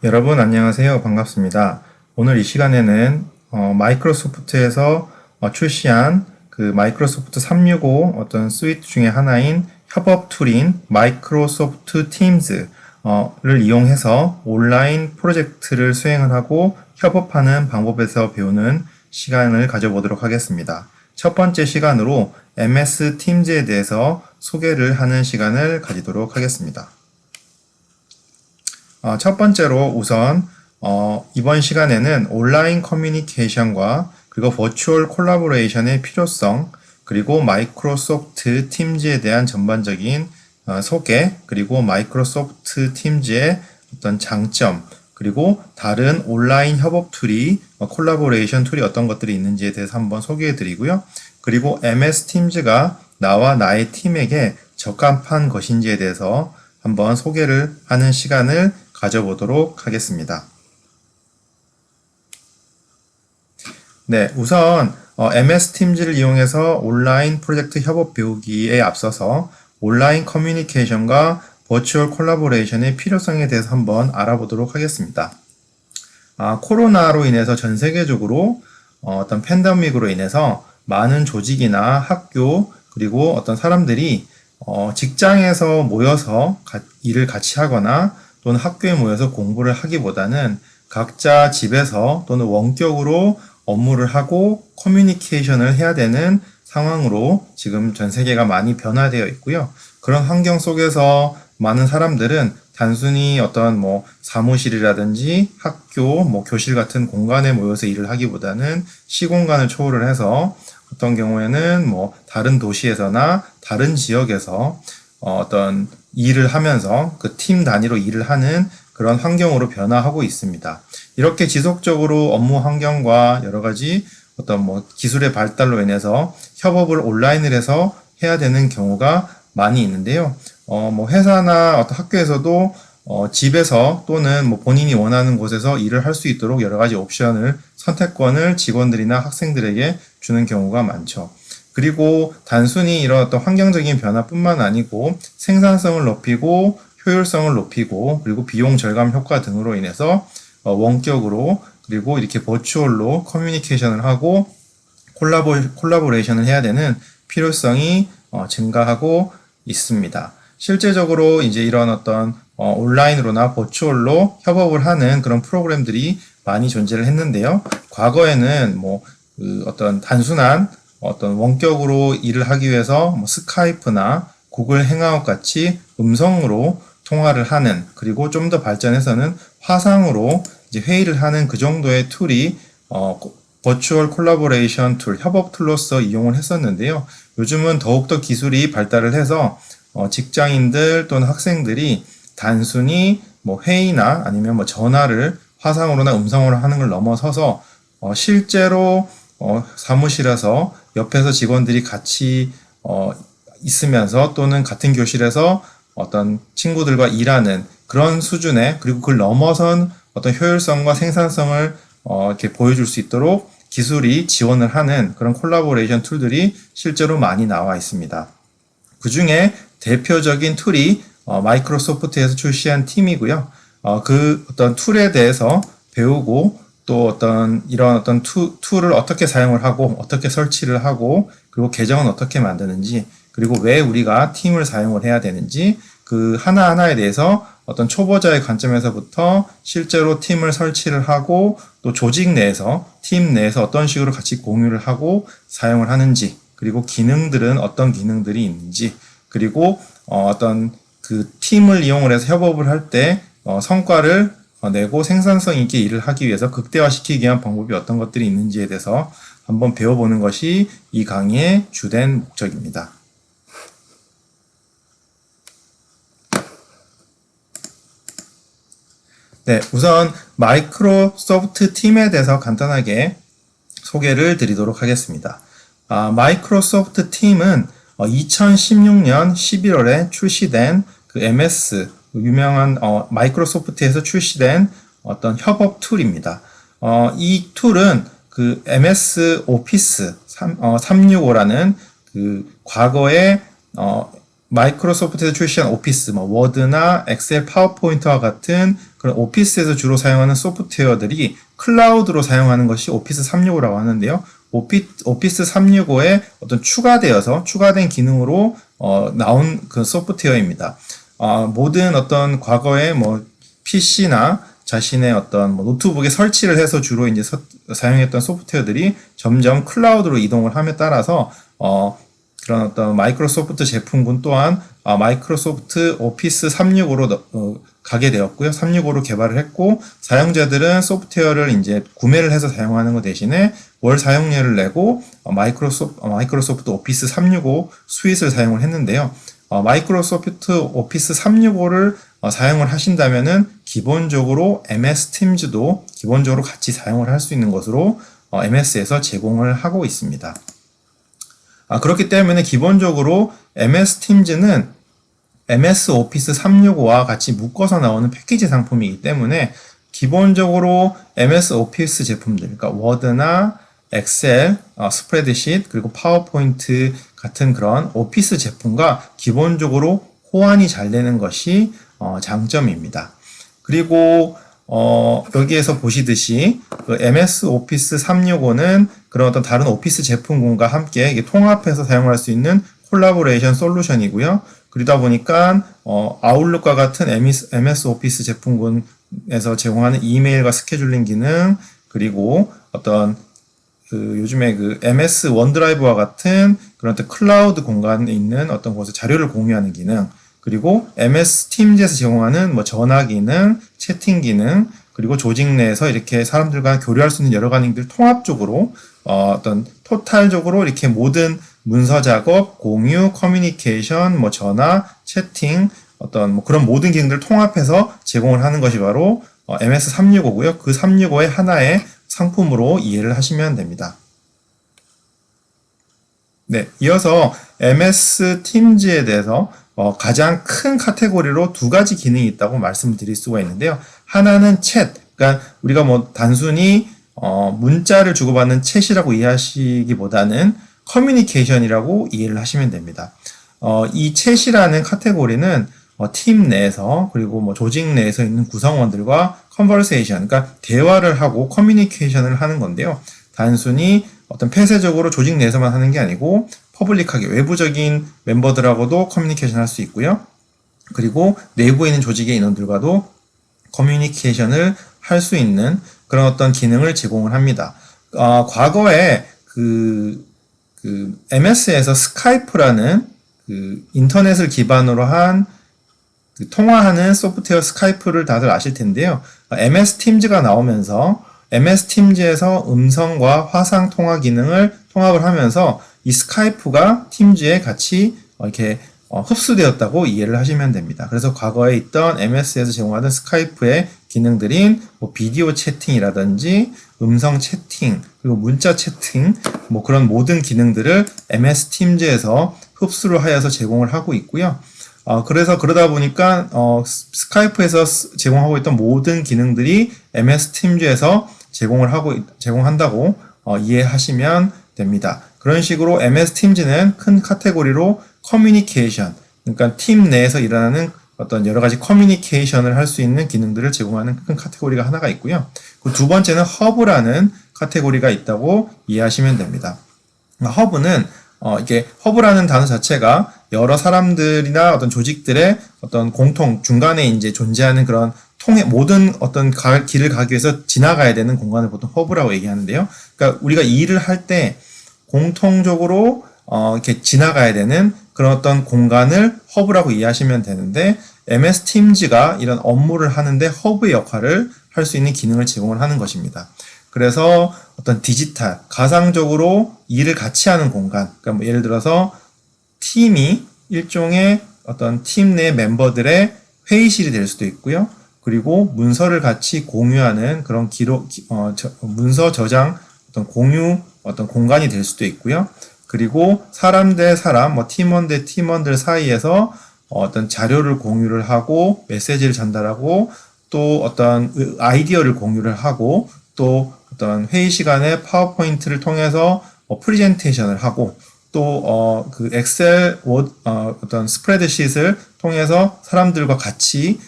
여러분 안녕하세요. 반갑습니다. 오늘 이 시간에는 마이크로소프트에서 출시한 그 마이크로소프트 365 어떤 스위트 중에 하나인 협업 툴인 마이크로소프트 팀즈를 이용해서 온라인 프로젝트를 수행을 하고 협업하는 방법에서 배우는 시간을 가져보도록 하겠습니다. 첫 번째 시간으로 MS 팀즈에 대해서 소개를 하는 시간을 가지도록 하겠습니다. 첫 번째로 우선 이번 시간에는 온라인 커뮤니케이션과 그리고 버추얼 콜라보레이션의 필요성, 그리고 마이크로소프트 팀즈에 대한 전반적인 소개, 그리고 마이크로소프트 팀즈의 어떤 장점, 그리고 다른 온라인 협업 툴이 콜라보레이션 툴이 어떤 것들이 있는지에 대해서 한번 소개해 드리고요. 그리고 MS 팀즈가 나와 나의 팀에게 적합한 것인지에 대해서 한번 소개를 하는 시간을 가져보도록 하겠습니다. 네, 우선 MS 팀즈를 이용해서 온라인 프로젝트 협업 배우기에 앞서서 온라인 커뮤니케이션과 버추얼 콜라보레이션의 필요성에 대해서 한번 알아보도록 하겠습니다. 코로나로 인해서 전 세계적으로 어떤 팬데믹으로 인해서 많은 조직이나 학교 그리고 어떤 사람들이 직장에서 모여서 일을 같이 하거나 또는 학교에 모여서 공부를 하기보다는 각자 집에서 또는 원격으로 업무를 하고 커뮤니케이션을 해야 되는 상황으로 지금 전 세계가 많이 변화되어 있고요. 그런 환경 속에서 많은 사람들은 단순히 어떤 사무실이라든지 학교, 교실 같은 공간에 모여서 일을 하기보다는 시공간을 초월을 해서 어떤 경우에는 다른 도시에서나 다른 지역에서 어떤 일을 하면서 그 팀 단위로 일을 하는 그런 환경으로 변화하고 있습니다. 이렇게 지속적으로 업무 환경과 여러 가지 어떤 기술의 발달로 인해서 협업을 온라인을 해서 해야 되는 경우가 많이 있는데요. 회사나 어떤 학교에서도 집에서 또는 본인이 원하는 곳에서 일을 할 수 있도록 여러 가지 옵션을, 선택권을 직원들이나 학생들에게 주는 경우가 많죠. 그리고 단순히 이런 어떤 환경적인 변화뿐만 아니고 생산성을 높이고 효율성을 높이고 그리고 비용 절감 효과 등으로 인해서 원격으로 그리고 이렇게 버추얼로 커뮤니케이션을 하고 콜라보레이션을 해야 되는 필요성이 증가하고 있습니다. 실제적으로 이제 이런 어떤 온라인으로나 버추얼로 협업을 하는 그런 프로그램들이 많이 존재를 했는데요. 과거에는 어떤 단순한 어떤 원격으로 일을 하기 위해서 스카이프나 구글 행아웃 같이 음성으로 통화를 하는, 그리고 좀 더 발전해서는 화상으로 이제 회의를 하는 그 정도의 툴이 버추얼 콜라보레이션 툴, 협업 툴로서 이용을 했었는데요. 요즘은 더욱더 기술이 발달을 해서 직장인들 또는 학생들이 단순히 회의나 아니면 전화를 화상으로나 음성으로 하는 걸 넘어서서 실제로 사무실에서 옆에서 직원들이 같이 있으면서 또는 같은 교실에서 어떤 친구들과 일하는 그런 수준의, 그리고 그걸 넘어선 어떤 효율성과 생산성을 이렇게 보여줄 수 있도록 기술이 지원을 하는 그런 콜라보레이션 툴들이 실제로 많이 나와 있습니다. 그 중에 대표적인 툴이 마이크로소프트에서 출시한 팀이고요. 그 어떤 툴에 대해서 배우고 또 이런 어떤 툴을 어떻게 사용을 하고 어떻게 설치를 하고 그리고 계정은 어떻게 만드는지, 그리고 왜 우리가 팀을 사용을 해야 되는지, 그 하나하나에 대해서 어떤 초보자의 관점에서부터 실제로 팀을 설치를 하고 또 조직 내에서, 팀 내에서 어떤 식으로 같이 공유를 하고 사용을 하는지, 그리고 기능들은 어떤 기능들이 있는지, 그리고 어떤 그 팀을 이용을 해서 협업을 할 때 성과를 내고 생산성 있게 일을 하기 위해서 극대화시키기 위한 방법이 어떤 것들이 있는지에 대해서 한번 배워보는 것이 이 강의의 주된 목적입니다. 네, 우선 마이크로소프트 팀에 대해서 간단하게 소개를 드리도록 하겠습니다. 마이크로소프트 팀은 2016년 11월에 출시된 그 MS, 유명한 마이크로소프트에서 출시된 어떤 협업 툴입니다. 이 툴은 그 MS 오피스 365라는 그 과거에 마이크로소프트에서 출시한 오피스, 워드나 엑셀, 파워포인트와 같은 그런 오피스에서 주로 사용하는 소프트웨어들이 클라우드로 사용하는 것이 오피스 365라고 하는데요. 오피스 365에 어떤 추가된 기능으로 나온 그 소프트웨어입니다. 모든 어떤 과거의 뭐 PC나 자신의 어떤 뭐 노트북에 설치를 해서 주로 이제 사용했던 소프트웨어들이 점점 클라우드로 이동을 함에 따라서 그런 어떤 마이크로소프트 제품군 또한 마이크로소프트 오피스 365로 가게 되었고요. 365로 개발을 했고 사용자들은 소프트웨어를 이제 구매를 해서 사용하는 것 대신에 월 사용료를 내고 마이크로소프트 오피스 365 스윗을 사용을 했는데요. 마이크로소프트 오피스 365를 사용을 하신다면은 기본적으로 MS 팀즈도 기본적으로 같이 사용을 할 수 있는 것으로 MS에서 제공을 하고 있습니다. 그렇기 때문에 기본적으로 MS 팀즈는 MS 오피스 365와 같이 묶어서 나오는 패키지 상품이기 때문에 기본적으로 MS 오피스 제품들, 그러니까 워드나 엑셀, 스프레드시트, 그리고 파워포인트 같은 그런 오피스 제품과 기본적으로 호환이 잘 되는 것이 장점입니다. 그리고 여기에서 보시듯이 그 MS 오피스 365는 그런 어떤 다른 오피스 제품군과 함께 이게 통합해서 사용할 수 있는 콜라보레이션 솔루션이고요. 그러다 보니까 아웃룩과 같은 MS 오피스 제품군에서 제공하는 이메일과 스케줄링 기능, 그리고 어떤 요즘에 그 MS 원드라이브와 같은 그런 어떤 클라우드 공간에 있는 어떤 곳에 자료를 공유하는 기능, 그리고 MS 팀즈에서 제공하는 뭐 전화 기능, 채팅 기능, 그리고 조직 내에서 이렇게 사람들과 교류할 수 있는 여러 가지 기능들 통합적으로 어떤 토탈적으로 이렇게 모든 문서 작업, 공유, 커뮤니케이션, 뭐 전화, 채팅, 어떤 뭐 그런 모든 기능들을 통합해서 제공을 하는 것이 바로 MS 365고요. 그 365의 하나의 상품으로 이해를 하시면 됩니다. 네, 이어서 MS 팀즈에 대해서 가장 큰 카테고리로 두 가지 기능이 있다고 말씀을 드릴 수가 있는데요. 하나는 챗, 그러니까 우리가 뭐 단순히 문자를 주고받는 챗이라고 이해하시기보다는 커뮤니케이션이라고 이해를 하시면 됩니다. 이 챗이라는 카테고리는 팀 내에서 그리고 뭐 조직 내에서 있는 구성원들과 컨버세이션, 그러니까 대화를 하고 커뮤니케이션을 하는 건데요. 단순히 어떤 폐쇄적으로 조직 내에서만 하는 게 아니고 퍼블릭하게 외부적인 멤버들하고도 커뮤니케이션 할 수 있고요. 그리고 내부에 있는 조직의 인원들과도 커뮤니케이션을 할 수 있는 그런 어떤 기능을 제공을 합니다. 과거에 MS에서 스카이프라는 인터넷을 기반으로 한 통화하는 소프트웨어 스카이프를 다들 아실 텐데요. MS 팀즈가 나오면서 MS 팀즈에서 음성과 화상 통화 기능을 통합을 하면서 이 스카이프가 팀즈에 같이 이렇게 흡수되었다고 이해를 하시면 됩니다. 그래서 과거에 있던 MS에서 제공하던 스카이프의 기능들인 뭐 비디오 채팅이라든지 음성 채팅, 그리고 문자 채팅, 뭐 그런 모든 기능들을 MS 팀즈에서 흡수를 하여서 제공을 하고 있고요. 그래서 그러다 보니까 스카이프에서 제공하고 있던 모든 기능들이 MS 팀즈에서 제공한다고 이해하시면 됩니다. 그런 식으로 MS 팀즈는 큰 카테고리로 커뮤니케이션, 그러니까 팀 내에서 일어나는 어떤 여러 가지 커뮤니케이션을 할 수 있는 기능들을 제공하는 큰 카테고리가 하나가 있고요. 그 두 번째는 허브라는 카테고리가 있다고 이해하시면 됩니다. 허브는 이게 허브라는 단어 자체가 여러 사람들이나 어떤 조직들의 어떤 중간에 이제 존재하는 그런 모든 어떤 길을 가기 위해서 지나가야 되는 공간을 보통 허브라고 얘기하는데요. 그러니까 우리가 일을 할 때 공통적으로 이렇게 지나가야 되는 그런 어떤 공간을 허브라고 이해하시면 되는데, MS 팀즈가 이런 업무를 하는데 허브의 역할을 할 수 있는 기능을 제공을 하는 것입니다. 그래서 어떤 디지털, 가상적으로 일을 같이 하는 공간, 그러니까 뭐 예를 들어서 팀이 일종의 어떤 팀 내 멤버들의 회의실이 될 수도 있고요. 그리고 문서를 같이 공유하는 그런 문서 저장 어떤 공유 어떤 공간이 될 수도 있고요. 그리고 사람 대 사람, 뭐 팀원 대 팀원들 사이에서 어떤 자료를 공유를 하고 메시지를 전달하고 또 어떤 아이디어를 공유를 하고 또 어떤 회의 시간에 파워포인트를 통해서 프레젠테이션을 하고 또 그 엑셀 어떤 스프레드시트를 통해서 사람들과 같이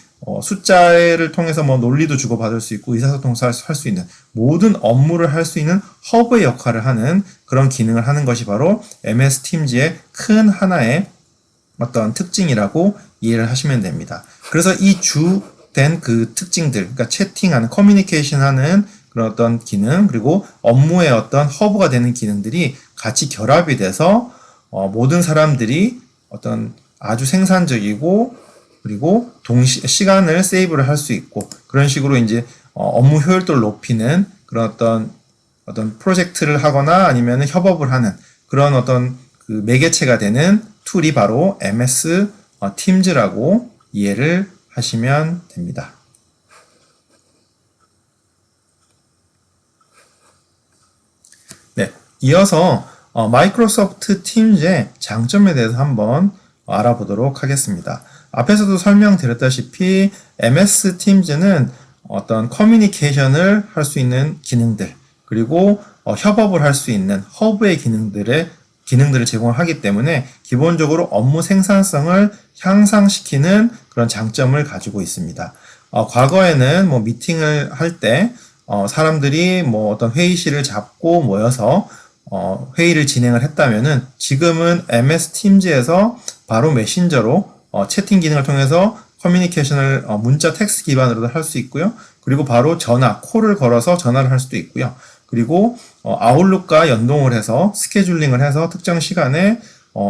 숫자를 통해서 뭐 논리도 주고받을 수 있고 의사소통도 할 수 있는 모든 업무를 할 수 있는 허브의 역할을 하는 그런 기능을 하는 것이 바로 MS 팀즈의 큰 하나의 어떤 특징이라고 이해를 하시면 됩니다. 그래서 이 주된 그 특징들, 그러니까 채팅하는, 커뮤니케이션하는 그런 어떤 기능, 그리고 업무의 어떤 허브가 되는 기능들이 같이 결합이 돼서 모든 사람들이 어떤 아주 생산적이고 그리고 시간을 세이브를 할 수 있고 그런 식으로 이제 업무 효율도를 높이는 그런 어떤 프로젝트를 하거나 아니면 협업을 하는 그런 어떤 그 매개체가 되는 툴이 바로 MS 팀즈라고 이해를 하시면 됩니다. 네, 이어서 마이크로소프트 팀즈의 장점에 대해서 한번 알아보도록 하겠습니다. 앞에서도 설명드렸다시피 MS 팀즈는 어떤 커뮤니케이션을 할 수 있는 기능들 그리고 협업을 할 수 있는 허브의 기능들을 제공하기 때문에 기본적으로 업무 생산성을 향상시키는 그런 장점을 가지고 있습니다. 과거에는 뭐 미팅을 할 때 사람들이 뭐 어떤 회의실을 잡고 모여서 회의를 진행을 했다면은 지금은 MS 팀즈에서 바로 메신저로 채팅 기능을 통해서 커뮤니케이션을 문자 텍스트 기반으로도 할 수 있고요. 그리고 바로 콜을 걸어서 전화를 할 수도 있고요. 그리고 아웃룩과 연동을 해서 스케줄링을 해서 특정 시간에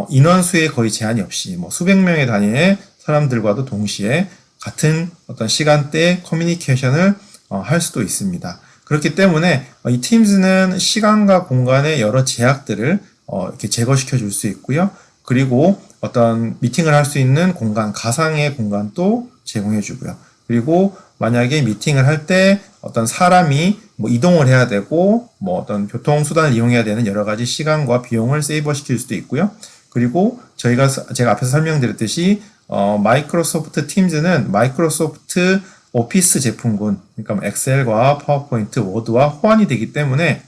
인원수에 거의 제한이 없이 뭐 수백 명의 단위의 사람들과도 동시에 같은 어떤 시간대에 커뮤니케이션을 할 수도 있습니다. 그렇기 때문에 이 팀즈는 시간과 공간의 여러 제약들을 이렇게 제거시켜 줄 수 있고요. 그리고 어떤 미팅을 할 수 있는 공간, 가상의 공간도 제공해 주고요. 그리고 만약에 미팅을 할 때 어떤 사람이 뭐 이동을 해야 되고 뭐 어떤 교통수단을 이용해야 되는 여러 가지 시간과 비용을 세이버 시킬 수도 있고요. 그리고 제가 앞에서 설명드렸듯이 마이크로소프트 팀즈는 마이크로소프트 오피스 제품군, 그러니까 엑셀과 파워포인트, 워드와 호환이 되기 때문에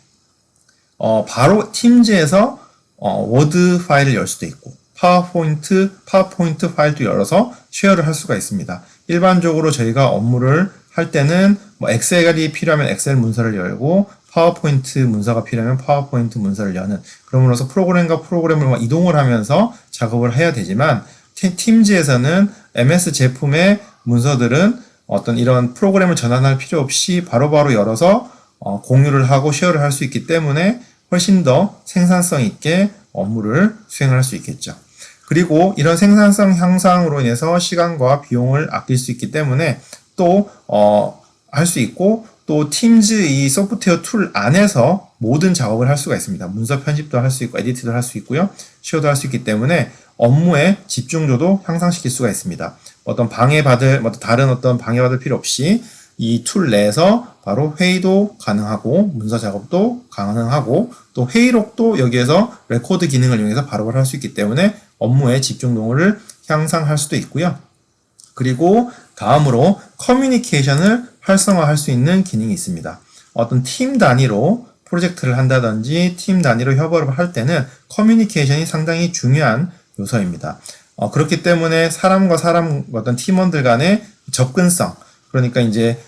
바로 팀즈에서 워드 파일을 열 수도 있고 파워포인트 파일도 열어서 쉐어를 할 수가 있습니다. 일반적으로 저희가 업무를 할 때는 뭐 엑셀이 필요하면 엑셀 문서를 열고 파워포인트 문서가 필요하면 파워포인트 문서를 여는 그러므로서 프로그램과 프로그램을 이동을 하면서 작업을 해야 되지만 팀즈에서는 MS 제품의 문서들은 어떤 이런 프로그램을 전환할 필요 없이 바로바로 열어서 공유를 하고 쉐어를 할 수 있기 때문에 훨씬 더 생산성 있게 업무를 수행할 수 있겠죠. 그리고 이런 생산성 향상으로 인해서 시간과 비용을 아낄 수 있기 때문에 또 할 수 있고 또 팀즈 이 소프트웨어 툴 안에서 모든 작업을 할 수가 있습니다. 문서 편집도 할 수 있고 에디트도 할 수 있고요. 쉐어도 할 수 있기 때문에 업무의 집중도도 향상시킬 수가 있습니다. 다른 어떤 방해받을 필요 없이 이 툴 내에서 바로 회의도 가능하고 문서 작업도 가능하고 또 회의록도 여기에서 레코드 기능을 이용해서 바로바로 할 수 있기 때문에 업무의 집중도를 향상할 수도 있고요. 그리고 다음으로 커뮤니케이션을 활성화할 수 있는 기능이 있습니다. 어떤 팀 단위로 프로젝트를 한다든지 팀 단위로 협업을 할 때는 커뮤니케이션이 상당히 중요한 요소입니다. 그렇기 때문에 사람과 어떤 팀원들 간의 접근성, 그러니까 이제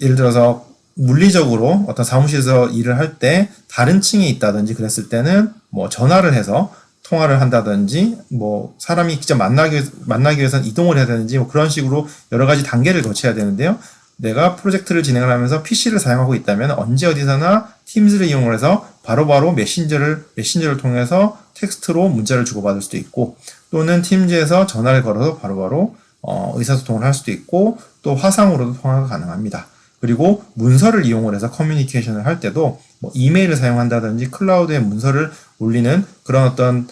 예를 들어서 물리적으로 어떤 사무실에서 일을 할 때 다른 층에 있다든지 그랬을 때는 뭐 전화를 해서 통화를 한다든지 뭐 사람이 직접 만나기 위해서는 이동을 해야 되는지 뭐 그런 식으로 여러 가지 단계를 거쳐야 되는데요. 내가 프로젝트를 진행을 하면서 PC를 사용하고 있다면 언제 어디서나 팀즈를 이용해서 바로바로 메신저를 통해서 텍스트로 문자를 주고받을 수도 있고 또는 팀즈에서 전화를 걸어서 바로바로 의사소통을 할 수도 있고 또 화상으로도 통화가 가능합니다. 그리고 문서를 이용을 해서 커뮤니케이션을 할 때도 뭐 이메일을 사용한다든지 클라우드에 문서를 올리는 그런 어떤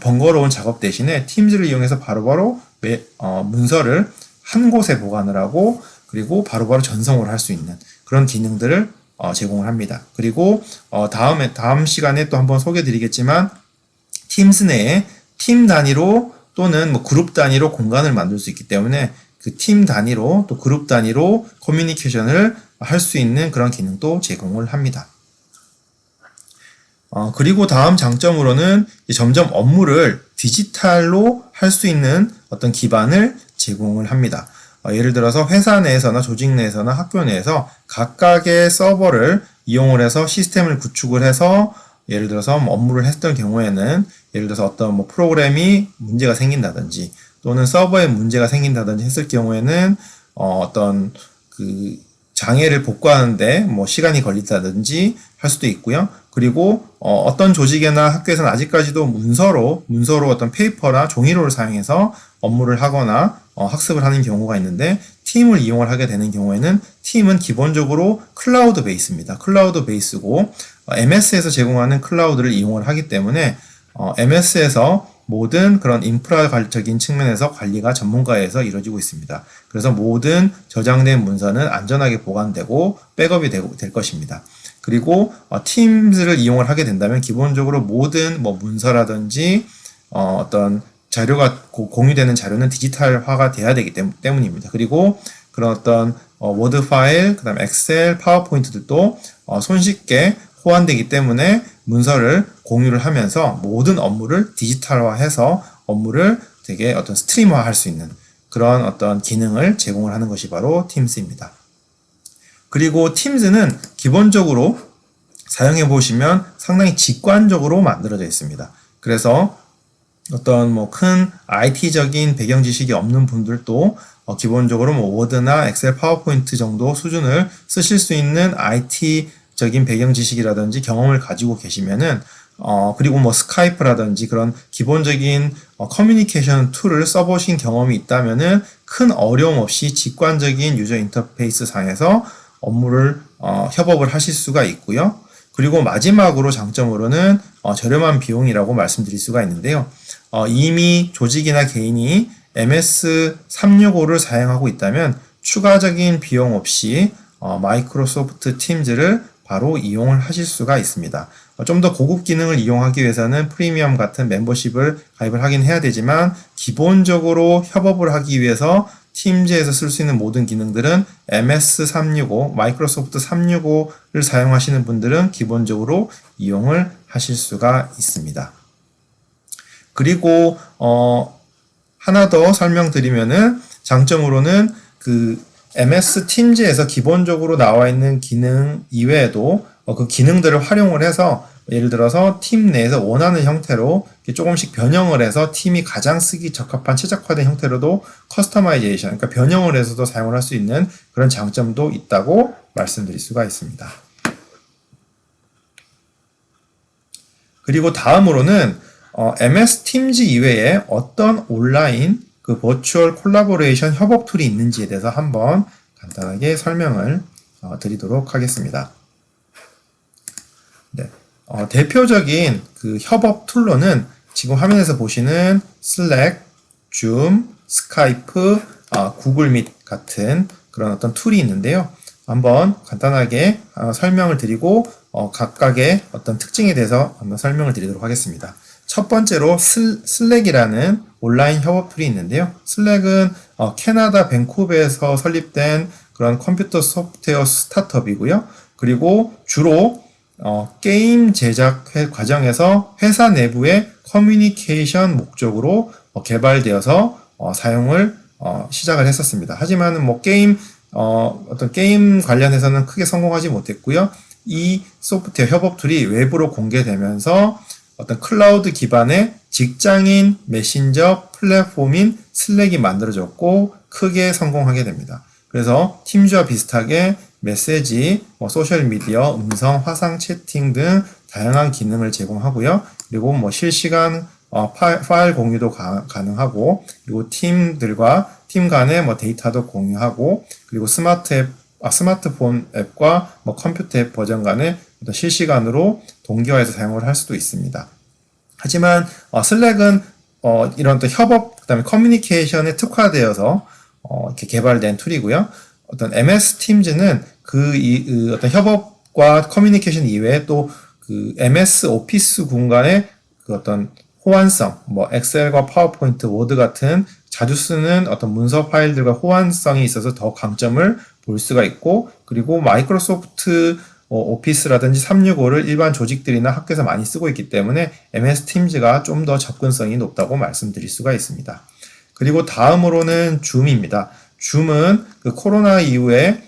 번거로운 작업 대신에 팀즈를 이용해서 바로바로 문서를 한 곳에 보관을 하고 그리고 바로바로 전송을 할 수 있는 그런 기능들을 제공을 합니다. 그리고 다음 시간에 또 한번 소개해 드리겠지만 팀즈 내에 팀 단위로 또는 뭐 그룹 단위로 공간을 만들 수 있기 때문에 그 팀 단위로 또 그룹 단위로 커뮤니케이션을 할 수 있는 그런 기능도 제공을 합니다. 그리고 다음 장점으로는 점점 업무를 디지털로 할 수 있는 어떤 기반을 제공을 합니다. 예를 들어서 회사 내에서나 조직 내에서나 학교 내에서 각각의 서버를 이용을 해서 시스템을 구축을 해서 예를 들어서 뭐 업무를 했던 경우에는 예를 들어서 어떤 뭐 프로그램이 문제가 생긴다든지 또는 서버에 문제가 생긴다든지 했을 경우에는 어떤 그 장애를 복구하는데 뭐 시간이 걸린다든지 할 수도 있고요. 그리고 어떤 조직이나 학교에서는 아직까지도 문서로 어떤 페이퍼나 종이로를 사용해서 업무를 하거나 학습을 하는 경우가 있는데 팀을 이용을 하게 되는 경우에는 팀은 기본적으로 클라우드 베이스입니다. 클라우드 베이스고 MS에서 제공하는 클라우드를 이용을 하기 때문에 MS에서 모든 그런 인프라적인 측면에서 관리가 전문가에서 이루어지고 있습니다. 그래서 모든 저장된 문서는 안전하게 보관되고 백업이 될 것입니다. 그리고 팀즈를 이용을 하게 된다면 기본적으로 모든 뭐 문서라든지 어떤 자료가 공유되는 자료는 디지털화가 돼야 되기 때문입니다. 그리고 그런 어떤 워드 파일, 그다음 엑셀, 파워포인트들도 손쉽게 호환되기 때문에 문서를 공유를 하면서 모든 업무를 디지털화해서 업무를 되게 어떤 스트리머화할 수 있는 그런 어떤 기능을 제공을 하는 것이 바로 팀즈입니다. 그리고 팀즈는 기본적으로 사용해 보시면 상당히 직관적으로 만들어져 있습니다. 그래서 어떤 뭐 큰 IT적인 배경 지식이 없는 분들도 기본적으로 뭐 워드나 엑셀, 파워포인트 정도 수준을 쓰실 수 있는 IT적인 배경 지식이라든지 경험을 가지고 계시면은 그리고 뭐 스카이프라든지 그런 기본적인 커뮤니케이션 툴을 써보신 경험이 있다면은 큰 어려움 없이 직관적인 유저 인터페이스 상에서 업무를 협업을 하실 수가 있고요. 그리고 마지막으로 장점으로는 저렴한 비용이라고 말씀드릴 수가 있는데요. 이미 조직이나 개인이 MS365를 사용하고 있다면 추가적인 비용 없이 마이크로소프트 팀즈를 바로 이용을 하실 수가 있습니다. 좀 더 고급 기능을 이용하기 위해서는 프리미엄 같은 멤버십을 가입을 하긴 해야 되지만 기본적으로 협업을 하기 위해서 팀즈에서 쓸 수 있는 모든 기능들은 MS365, 마이크로소프트 365를 사용하시는 분들은 기본적으로 이용을 하실 수가 있습니다. 그리고 하나 더 설명드리면은 장점으로는 그 MS 팀즈에서 기본적으로 나와 있는 기능 이외에도 그 기능들을 활용을 해서 예를 들어서 팀 내에서 원하는 형태로 조금씩 변형을 해서 팀이 가장 쓰기 적합한 최적화된 형태로도 커스터마이제이션, 그러니까 변형을 해서도 사용을 할 수 있는 그런 장점도 있다고 말씀드릴 수가 있습니다. 그리고 다음으로는 MS 팀즈 이외에 어떤 온라인 그 버추얼 콜라보레이션 협업 툴이 있는지에 대해서 한번 간단하게 설명을 드리도록 하겠습니다. 네. 대표적인 그 협업 툴로는 지금 화면에서 보시는 슬랙, 줌, 스카이프, 구글 밋 같은 그런 어떤 툴이 있는데요. 한번 간단하게 설명을 드리고 각각의 어떤 특징에 대해서 한번 설명을 드리도록 하겠습니다. 첫 번째로 슬랙이라는 온라인 협업 툴이 있는데요. 슬랙은 캐나다 밴쿠버에서 설립된 그런 컴퓨터 소프트웨어 스타트업이고요. 그리고 주로 게임 제작 과정에서 회사 내부의 커뮤니케이션 목적으로 개발되어서 사용을 시작을 했었습니다. 하지만 뭐 어떤 게임 관련해서는 크게 성공하지 못했고요. 이 소프트웨어 협업 툴이 외부로 공개되면서 어떤 클라우드 기반의 직장인 메신저 플랫폼인 슬랙이 만들어졌고 크게 성공하게 됩니다. 그래서 팀즈와 비슷하게 메시지, 소셜미디어, 음성, 화상 채팅 등 다양한 기능을 제공하고요. 그리고 뭐 실시간 파일 공유도 가능하고, 그리고 팀 간의 뭐 데이터도 공유하고, 그리고 스마트폰 앱과 뭐 컴퓨터 앱 버전 간의 실시간으로 동기화해서 사용을 할 수도 있습니다. 하지만 슬랙은 이런 또 협업, 그다음에 커뮤니케이션에 특화되어서 이렇게 개발된 툴이고요. 어떤 MS 팀즈는 어떤 협업과 커뮤니케이션 이외에 또 그 MS 오피스 공간의 그 어떤 호환성, 뭐 엑셀과 파워포인트, 워드 같은 자주 쓰는 어떤 문서 파일들과 호환성이 있어서 더 강점을 볼 수가 있고, 그리고 마이크로소프트 오피스라든지 365를 일반 조직들이나 학교에서 많이 쓰고 있기 때문에 MS 팀즈가 좀 더 접근성이 높다고 말씀드릴 수가 있습니다. 그리고 다음으로는 줌입니다. 줌은 그 코로나 이후에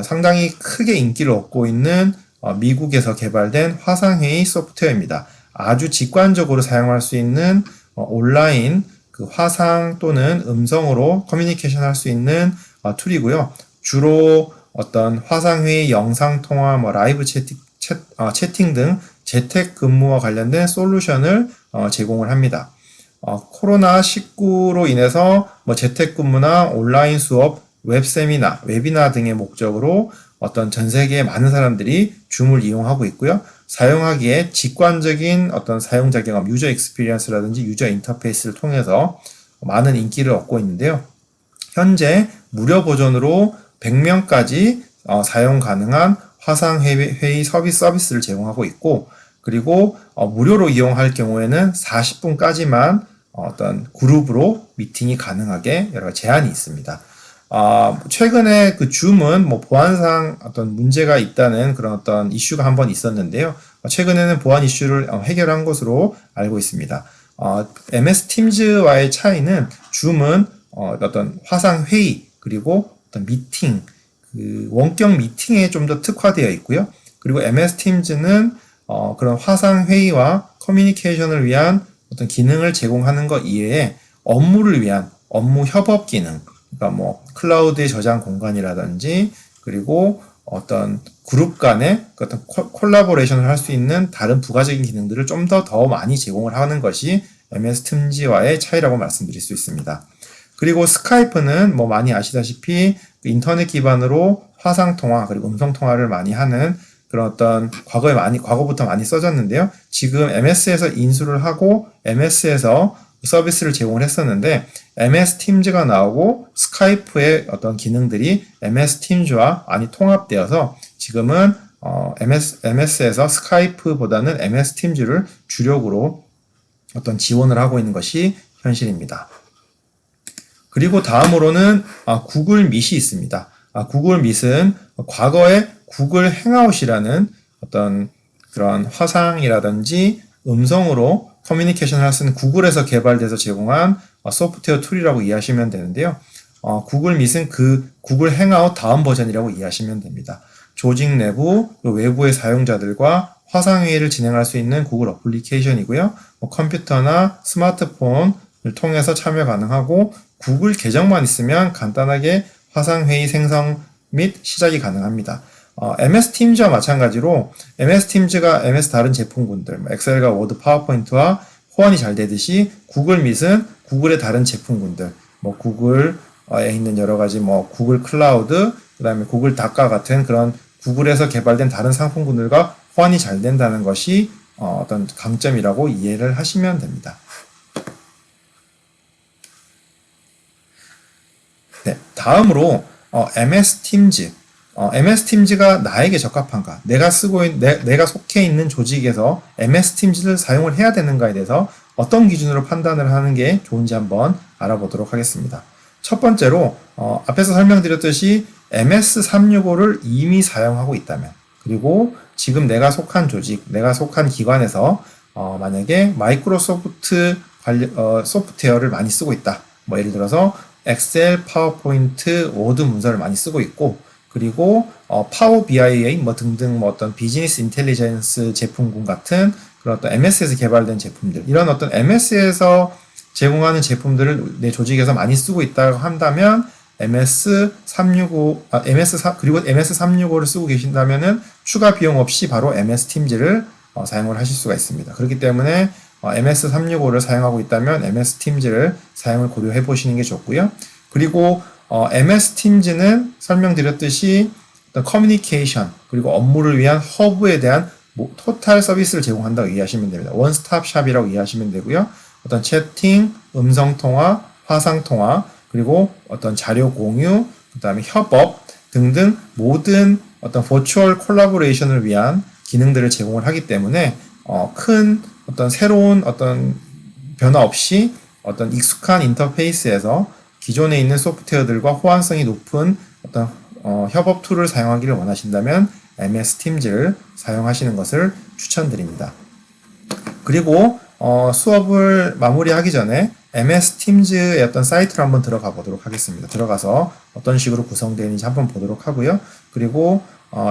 상당히 크게 인기를 얻고 있는 미국에서 개발된 화상회의 소프트웨어입니다. 아주 직관적으로 사용할 수 있는 온라인 그 화상 또는 음성으로 커뮤니케이션 할 수 있는 툴이고요. 주로 어떤 화상회의, 영상통화, 라이브 채팅 등 재택근무와 관련된 솔루션을 제공을 합니다. 코로나19로 인해서 재택근무나 온라인 수업, 웹세미나, 웨비나 등의 목적으로 어떤 전 세계의 많은 사람들이 줌을 이용하고 있고요. 사용하기에 직관적인 어떤 사용자 경험, 유저 익스피리언스라든지 유저 인터페이스를 통해서 많은 인기를 얻고 있는데요. 현재 무료 버전으로 100명까지 사용 가능한 화상회의 서비스를 제공하고 있고, 그리고 무료로 이용할 경우에는 40분까지만 어떤 그룹으로 미팅이 가능하게 여러 제한이 있습니다. 최근에 그 줌은 보안상 어떤 문제가 있다는 그런 어떤 이슈가 한번 있었는데요. 최근에는 보안 이슈를 해결한 것으로 알고 있습니다. MS 팀즈와의 차이는 줌은 어떤 화상 회의 그리고 어떤 미팅, 그 원격 미팅에 좀 더 특화되어 있고요. 그리고 MS 팀즈는 그런 화상 회의와 커뮤니케이션을 위한 어떤 기능을 제공하는 것 이외에 업무를 위한 업무 협업 기능, 그러니까 클라우드의 저장 공간이라든지 그리고 어떤 그룹 간의 어떤 콜라보레이션을 할 수 있는 다른 부가적인 기능들을 좀 더 많이 제공을 하는 것이 MS 팀즈와의 차이라고 말씀드릴 수 있습니다. 그리고 스카이프는 많이 아시다시피 인터넷 기반으로 화상 통화 그리고 음성 통화를 많이 하는 그런 어떤 과거부터 많이 써졌는데요. 지금 MS에서 인수를 하고 MS에서 서비스를 제공을 했었는데 MS 팀즈가 나오고 스카이프의 어떤 기능들이 MS 팀즈와 많이 통합되어서 지금은 MS에서 스카이프보다는 MS 팀즈를 주력으로 어떤 지원을 하고 있는 것이 현실입니다. 그리고 다음으로는 구글 밑이 있습니다. 구글 밑은 과거에 구글 행아웃이라는 어떤 그런 화상이라든지 음성으로 커뮤니케이션을 할 수 있는 구글에서 개발돼서 제공한 소프트웨어 툴이라고 이해하시면 되는데요. 구글 밑은 그 구글 행아웃 다음 버전이라고 이해하시면 됩니다. 조직 내부, 외부의 사용자들과 화상회의를 진행할 수 있는 구글 어플리케이션이고요. 컴퓨터나 스마트폰을 통해서 참여 가능하고 구글 계정만 있으면 간단하게 화상회의 생성 및 시작이 가능합니다. MS 팀즈와 마찬가지로 MS 팀즈가 MS 다른 제품군들, 엑셀과 워드, 파워포인트와 호환이 잘 되듯이 구글 밑은 구글의 다른 제품군들, 구글에 있는 여러 가지 구글 클라우드, 그다음에 구글 닷과 같은 그런 구글에서 개발된 다른 상품군들과 호환이 잘 된다는 것이 어떤 강점이라고 이해를 하시면 됩니다. 네, 다음으로 MS 팀즈. MS 팀즈가 나에게 적합한가? 내가 속해 있는 조직에서 MS 팀즈를 사용을 해야 되는가에 대해서 어떤 기준으로 판단을 하는 게 좋은지 한번 알아보도록 하겠습니다. 첫 번째로 앞에서 설명드렸듯이 MS365를 이미 사용하고 있다면, 그리고 지금 내가 속한 조직, 내가 속한 기관에서 만약에 마이크로소프트 소프트웨어를 많이 쓰고 있다. 예를 들어서 엑셀, 파워포인트, 워드 문서를 많이 쓰고 있고, 그리고 파워 BIA 등등 어떤 비즈니스 인텔리전스 제품군 같은 그런 어떤 MS에서 개발된 제품들, 이런 어떤 MS에서 제공하는 제품들을 내 조직에서 많이 쓰고 있다고 한다면 그리고 MS365를 쓰고 계신다면은 추가 비용 없이 바로 MS 팀즈를 사용을 하실 수가 있습니다. 그렇기 때문에 MS365를 사용하고 있다면 MS 팀즈를 사용을 고려해 보시는 게 좋고요. 그리고 MS 팀즈는 설명드렸듯이 어떤 커뮤니케이션 그리고 업무를 위한 허브에 대한 토탈 서비스를 제공한다고 이해하시면 됩니다. 원스톱 샵이라고 이해하시면 되고요. 어떤 채팅, 음성 통화, 화상 통화, 그리고 어떤 자료 공유, 그다음에 협업 등등 모든 어떤 버추얼 콜라보레이션을 위한 기능들을 제공을 하기 때문에 큰 어떤 새로운 어떤 변화 없이 어떤 익숙한 인터페이스에서 기존에 있는 소프트웨어들과 호환성이 높은 어떤 협업 툴을 사용하기를 원하신다면 MS 팀즈를 사용하시는 것을 추천드립니다. 그리고 수업을 마무리하기 전에 MS Teams의 어떤 사이트로 한번 들어가 보도록 하겠습니다. 들어가서 어떤 식으로 구성되어 있는지 한번 보도록 하고요. 그리고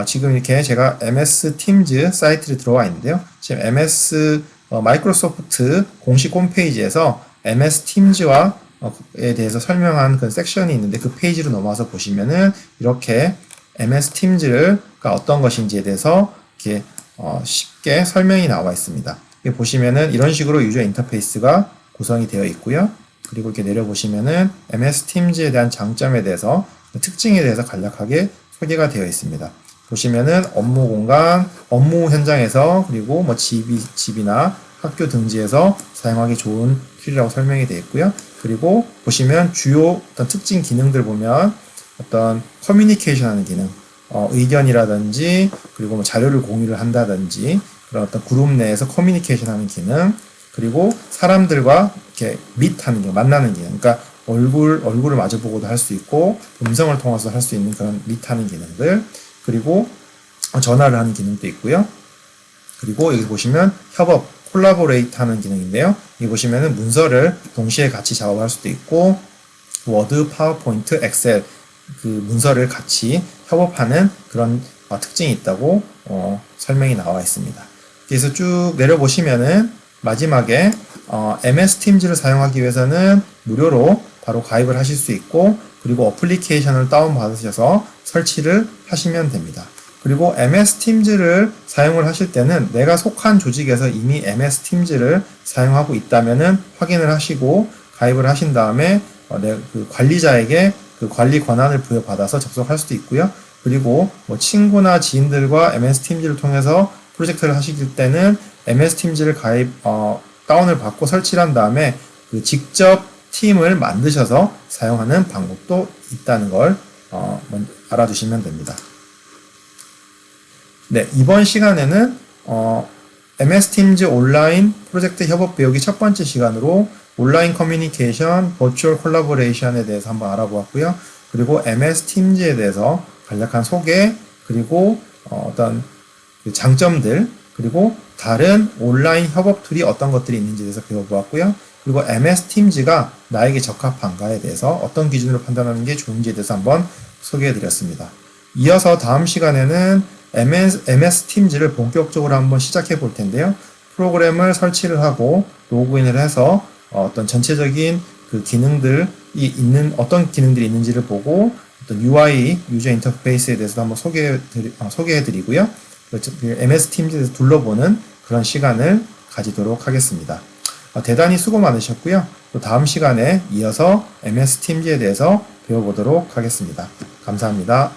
지금 이렇게 제가 MS Teams 사이트에 들어와 있는데요. 지금 MS 마이크로소프트 공식 홈페이지에서 MS Teams와 에 대해서 설명한 그 섹션이 있는데 그 페이지로 넘어와서 보시면은 이렇게 MS Teams가 어떤 것인지에 대해서 이렇게 쉽게 설명이 나와 있습니다. 여기 보시면은 이런 식으로 유저 인터페이스가 구성이 되어 있고요. 그리고 이렇게 내려보시면은 MS Teams에 대한 장점에 대해서 특징에 대해서 간략하게 소개가 되어 있습니다. 보시면은 업무 공간, 업무 현장에서 그리고 뭐 집이나 학교 등지에서 사용하기 좋은 툴이라고 설명이 되어 있고요. 그리고 보시면 주요 어떤 특징 기능들 보면 어떤 커뮤니케이션 하는 기능, 의견이라든지 그리고 뭐 자료를 공유를 한다든지 그런 어떤 그룹 내에서 커뮤니케이션 하는 기능, 그리고 사람들과 이렇게 미트하는 기능, 만나는 기능, 그러니까 얼굴을 마주보고도 할 수 있고 음성을 통해서 할 수 있는 그런 미트하는 기능들, 그리고 전화를 하는 기능도 있고요. 그리고 여기 보시면 협업, 콜라보레이트 하는 기능인데요. 여기 보시면은 문서를 동시에 같이 작업할 수도 있고 워드, 파워포인트, 엑셀 그 문서를 같이 협업하는 그런 특징이 있다고 설명이 나와 있습니다. 그래서 쭉 내려보시면은 마지막에 MS Teams를 사용하기 위해서는 무료로 바로 가입을 하실 수 있고 그리고 어플리케이션을 다운받으셔서 설치를 하시면 됩니다. 그리고 MS Teams를 사용을 하실 때는 내가 속한 조직에서 이미 MS Teams를 사용하고 있다면은 확인을 하시고 가입을 하신 다음에 그 관리자에게 그 관리 권한을 부여받아서 접속할 수도 있고요. 그리고 뭐 친구나 지인들과 MS Teams를 통해서 프로젝트를 하실 때는 MS Teams를 다운을 받고 설치를 한 다음에 그 직접 팀을 만드셔서 사용하는 방법도 있다는 걸 알아두시면 됩니다. 네, 이번 시간에는 MS Teams 온라인 프로젝트 협업 배우기 첫 번째 시간으로 온라인 커뮤니케이션, 버추얼 콜라보레이션에 대해서 한번 알아보았고요. 그리고 MS Teams에 대해서 간략한 소개, 그리고 어떤 장점들, 그리고 다른 온라인 협업 툴이 어떤 것들이 있는지에 대해서 배워보았고요. 그리고 MS Teams가 나에게 적합한가에 대해서 어떤 기준으로 판단하는 게 좋은지에 대해서 한번 소개해드렸습니다. 이어서 다음 시간에는 MS Teams를 본격적으로 한번 시작해 볼 텐데요. 프로그램을 설치를 하고 로그인을 해서 어떤 전체적인 그 기능들이 어떤 기능들이 있는지를 보고 어떤 UI, 유저 인터페이스에 대해서 한번 소개해 드리고요. MS Teams에서 둘러보는 그런 시간을 가지도록 하겠습니다. 대단히 수고 많으셨고요. 또 다음 시간에 이어서 MS Teams에 대해서 배워보도록 하겠습니다. 감사합니다.